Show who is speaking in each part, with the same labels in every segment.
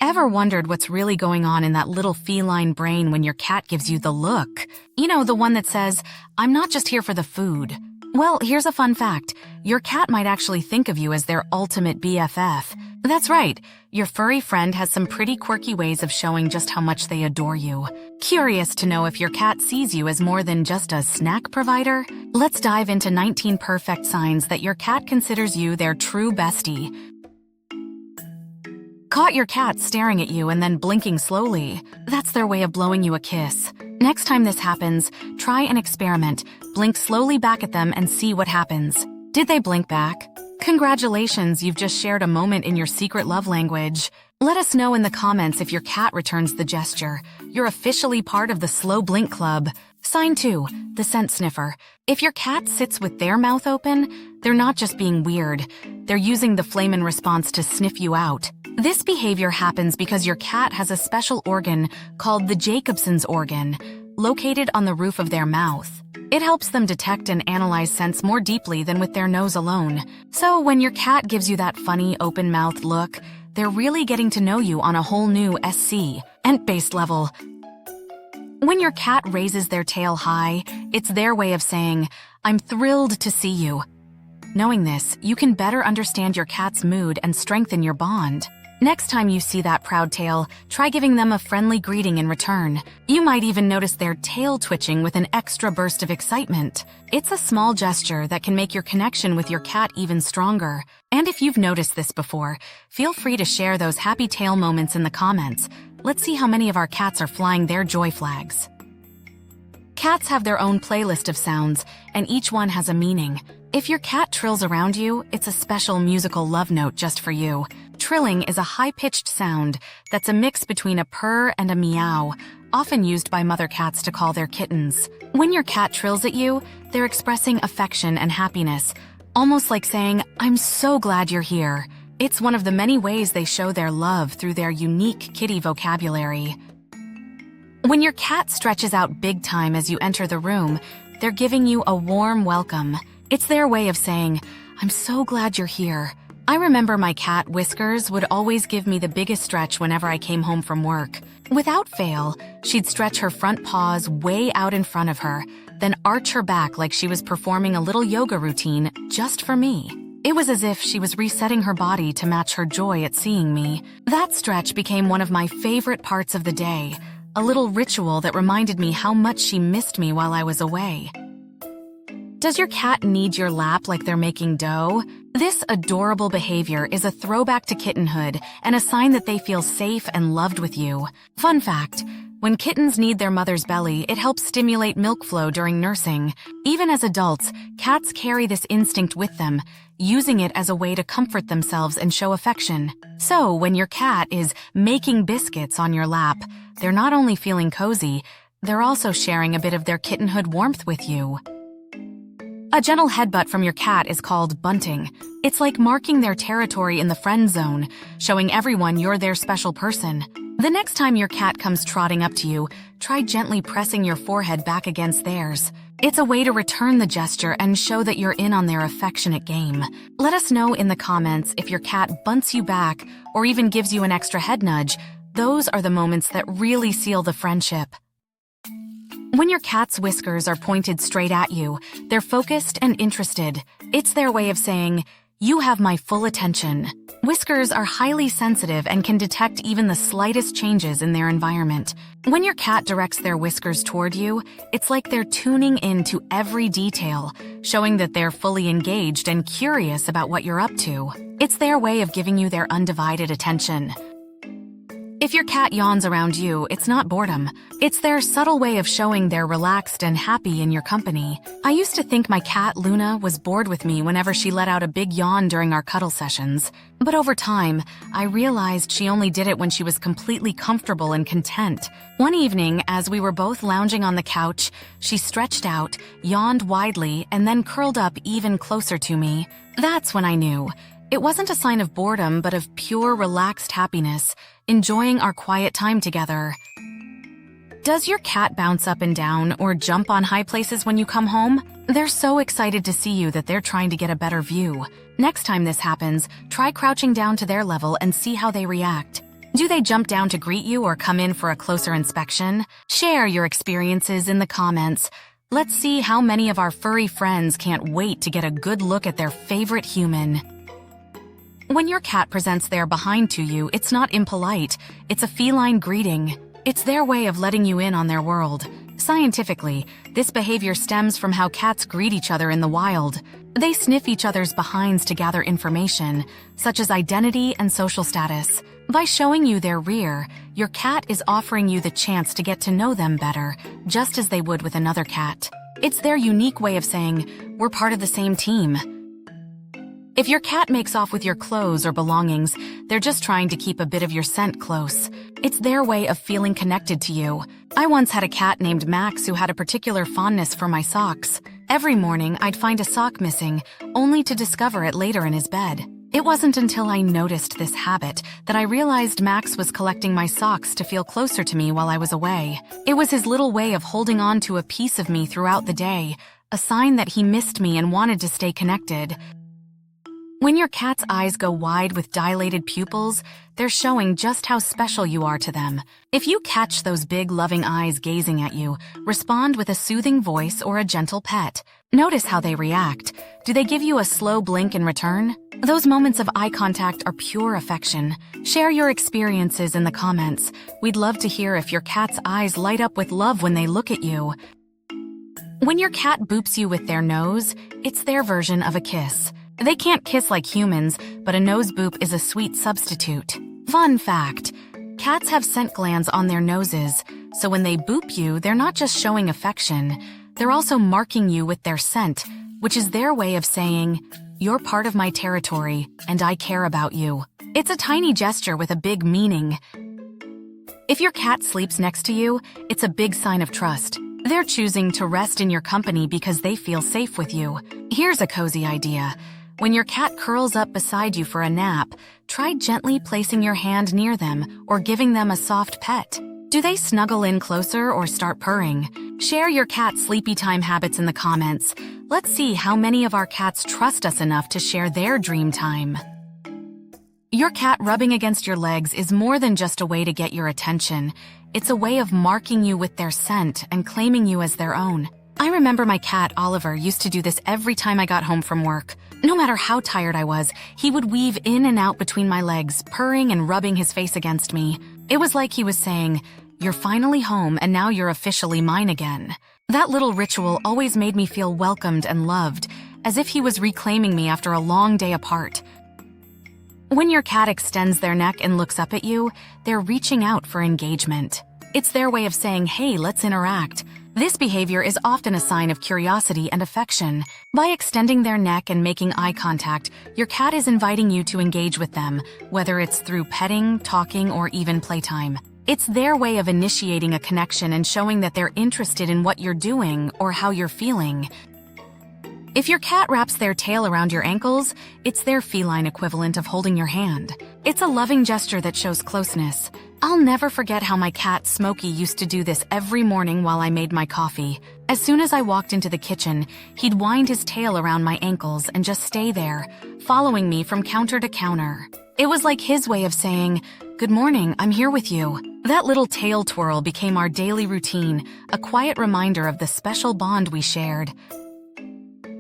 Speaker 1: Ever wondered what's really going on in that little feline brain when your cat gives you the look? You know, the one that says, "I'm not just here for the food." Well, here's a fun fact. Your cat might actually think of you as their ultimate BFF. That's right, your furry friend has some pretty quirky ways of showing just how much they adore you. Curious to know if your cat sees you as more than just a snack provider? Let's dive into 19 perfect signs that your cat considers you their true bestie. Caught your cat staring at you and then blinking slowly. That's their way of blowing you a kiss. Next time this happens, try an experiment. Blink slowly back at them and see what happens. Did they blink back? Congratulations, you've just shared a moment in your secret love language. Let us know in the comments if your cat returns the gesture. You're officially part of the Slow Blink Club. Sign 2, the Scent Sniffer. If your cat sits with their mouth open, they're not just being weird. They're using the Feline response to sniff you out. This behavior happens because your cat has a special organ called the Jacobson's organ, located on the roof of their mouth. It helps them detect and analyze scents more deeply than with their nose alone. So when your cat gives you that funny open-mouthed look, they're really getting to know you on a whole new scent-based level. When your cat raises their tail high, it's their way of saying, "I'm thrilled to see you." Knowing this, you can better understand your cat's mood and strengthen your bond. Next time you see that proud tail, try giving them a friendly greeting in return. You might even notice their tail twitching with an extra burst of excitement. It's a small gesture that can make your connection with your cat even stronger. And if you've noticed this before, feel free to share those happy tail moments in the comments. Let's see how many of our cats are flying their joy flags. Cats have their own playlist of sounds, and each one has a meaning. If your cat trills around you, it's a special musical love note just for you. Trilling is a high-pitched sound that's a mix between a purr and a meow, often used by mother cats to call their kittens. When your cat trills at you, they're expressing affection and happiness, almost like saying, "I'm so glad you're here." It's one of the many ways they show their love through their unique kitty vocabulary. When your cat stretches out big time as you enter the room, they're giving you a warm welcome. It's their way of saying, "I'm so glad you're here." I remember my cat, Whiskers, would always give me the biggest stretch whenever I came home from work. Without fail, she'd stretch her front paws way out in front of her, then arch her back like she was performing a little yoga routine just for me. It was as if she was resetting her body to match her joy at seeing me. That stretch became one of my favorite parts of the day, a little ritual that reminded me how much she missed me while I was away. Does your cat knead your lap like they're making dough? This adorable behavior is a throwback to kittenhood and a sign that they feel safe and loved with you. Fun fact, when kittens knead their mother's belly, it helps stimulate milk flow during nursing. Even as adults, cats carry this instinct with them, using it as a way to comfort themselves and show affection. So when your cat is making biscuits on your lap, they're not only feeling cozy, they're also sharing a bit of their kittenhood warmth with you. A gentle headbutt from your cat is called bunting. It's like marking their territory in the friend zone, showing everyone you're their special person. The next time your cat comes trotting up to you, try gently pressing your forehead back against theirs. It's a way to return the gesture and show that you're in on their affectionate game. Let us know in the comments if your cat bunts you back or even gives you an extra head nudge. Those are the moments that really seal the friendship. When your cat's whiskers are pointed straight at you, they're focused and interested. It's their way of saying, "You have my full attention." Whiskers are highly sensitive and can detect even the slightest changes in their environment. When your cat directs their whiskers toward you, it's like they're tuning in to every detail, showing that they're fully engaged and curious about what you're up to. It's their way of giving you their undivided attention. If your cat yawns around you, it's not boredom. It's their subtle way of showing they're relaxed and happy in your company. I used to think my cat, Luna, was bored with me whenever she let out a big yawn during our cuddle sessions. But over time, I realized she only did it when she was completely comfortable and content. One evening, as we were both lounging on the couch, she stretched out, yawned widely, and then curled up even closer to me. That's when I knew. It wasn't a sign of boredom, but of pure, relaxed happiness, enjoying our quiet time together. Does your cat bounce up and down or jump on high places when you come home? They're so excited to see you that they're trying to get a better view. Next time this happens, try crouching down to their level and see how they react. Do they jump down to greet you or come in for a closer inspection? Share your experiences in the comments. Let's see how many of our furry friends can't wait to get a good look at their favorite human. When your cat presents their behind to you, it's not impolite. It's a feline greeting. It's their way of letting you in on their world. Scientifically, this behavior stems from how cats greet each other in the wild. They sniff each other's behinds to gather information, such as identity and social status. By showing you their rear, your cat is offering you the chance to get to know them better, just as they would with another cat. It's their unique way of saying, we're part of the same team. If your cat makes off with your clothes or belongings, they're just trying to keep a bit of your scent close. It's their way of feeling connected to you. I once had a cat named Max who had a particular fondness for my socks. Every morning, I'd find a sock missing, only to discover it later in his bed. It wasn't until I noticed this habit that I realized Max was collecting my socks to feel closer to me while I was away. It was his little way of holding on to a piece of me throughout the day, a sign that he missed me and wanted to stay connected. When your cat's eyes go wide with dilated pupils, they're showing just how special you are to them. If you catch those big, loving eyes gazing at you, respond with a soothing voice or a gentle pet. Notice how they react. Do they give you a slow blink in return? Those moments of eye contact are pure affection. Share your experiences in the comments. We'd love to hear if your cat's eyes light up with love when they look at you. When your cat boops you with their nose, it's their version of a kiss. They can't kiss like humans, but a nose boop is a sweet substitute. Fun fact: cats have scent glands on their noses, so when they boop you, they're not just showing affection, they're also marking you with their scent, which is their way of saying, you're part of my territory, and I care about you. It's a tiny gesture with a big meaning. If your cat sleeps next to you, it's a big sign of trust. They're choosing to rest in your company because they feel safe with you. Here's a cozy idea. When your cat curls up beside you for a nap, try gently placing your hand near them or giving them a soft pet. Do they snuggle in closer or start purring? Share your cat's sleepy time habits in the comments. Let's see how many of our cats trust us enough to share their dream time. Your cat rubbing against your legs is more than just a way to get your attention. It's a way of marking you with their scent and claiming you as their own. I remember my cat, Oliver, used to do this every time I got home from work. No matter how tired I was, he would weave in and out between my legs, purring and rubbing his face against me. It was like he was saying, "You're finally home and now you're officially mine again." That little ritual always made me feel welcomed and loved, as if he was reclaiming me after a long day apart. When your cat extends their neck and looks up at you, they're reaching out for engagement. It's their way of saying, hey, let's interact. This behavior is often a sign of curiosity and affection. By extending their neck and making eye contact, your cat is inviting you to engage with them, whether it's through petting, talking, or even playtime. It's their way of initiating a connection and showing that they're interested in what you're doing or how you're feeling. If your cat wraps their tail around your ankles, it's their feline equivalent of holding your hand. It's a loving gesture that shows closeness. I'll never forget how my cat Smokey used to do this every morning while I made my coffee. As soon as I walked into the kitchen, he'd wind his tail around my ankles and just stay there, following me from counter to counter. It was like his way of saying, "Good morning, I'm here with you." That little tail twirl became our daily routine, a quiet reminder of the special bond we shared.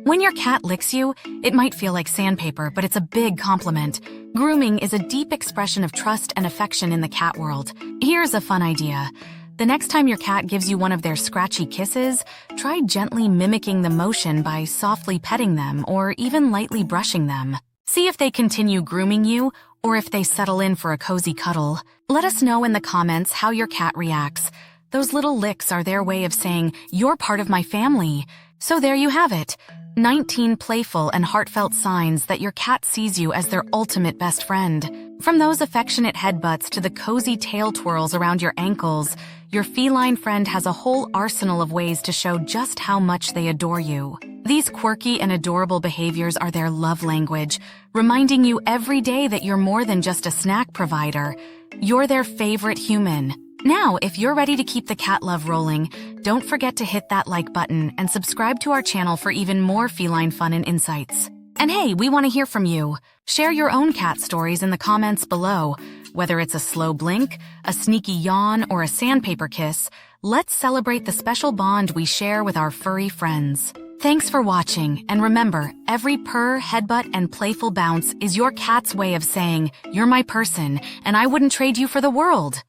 Speaker 1: When your cat licks you, it might feel like sandpaper, but it's a big compliment. Grooming is a deep expression of trust and affection in the cat world. Here's a fun idea. The next time your cat gives you one of their scratchy kisses, try gently mimicking the motion by softly petting them or even lightly brushing them. See if they continue grooming you or if they settle in for a cozy cuddle. Let us know in the comments how your cat reacts. Those little licks are their way of saying, "You're part of my family." So there you have it. 19 playful and heartfelt signs that your cat sees you as their ultimate best friend. From those affectionate headbutts to the cozy tail twirls around your ankles, your feline friend has a whole arsenal of ways to show just how much they adore you. These quirky and adorable behaviors are their love language, reminding you every day that you're more than just a snack provider. You're their favorite human. Now, if you're ready to keep the cat love rolling, don't forget to hit that like button and subscribe to our channel for even more feline fun and insights. And hey, we want to hear from you. Share your own cat stories in the comments below. Whether it's a slow blink, a sneaky yawn, or a sandpaper kiss, let's celebrate the special bond we share with our furry friends. Thanks for watching, and remember, every purr, headbutt, and playful bounce is your cat's way of saying, "You're my person, and I wouldn't trade you for the world."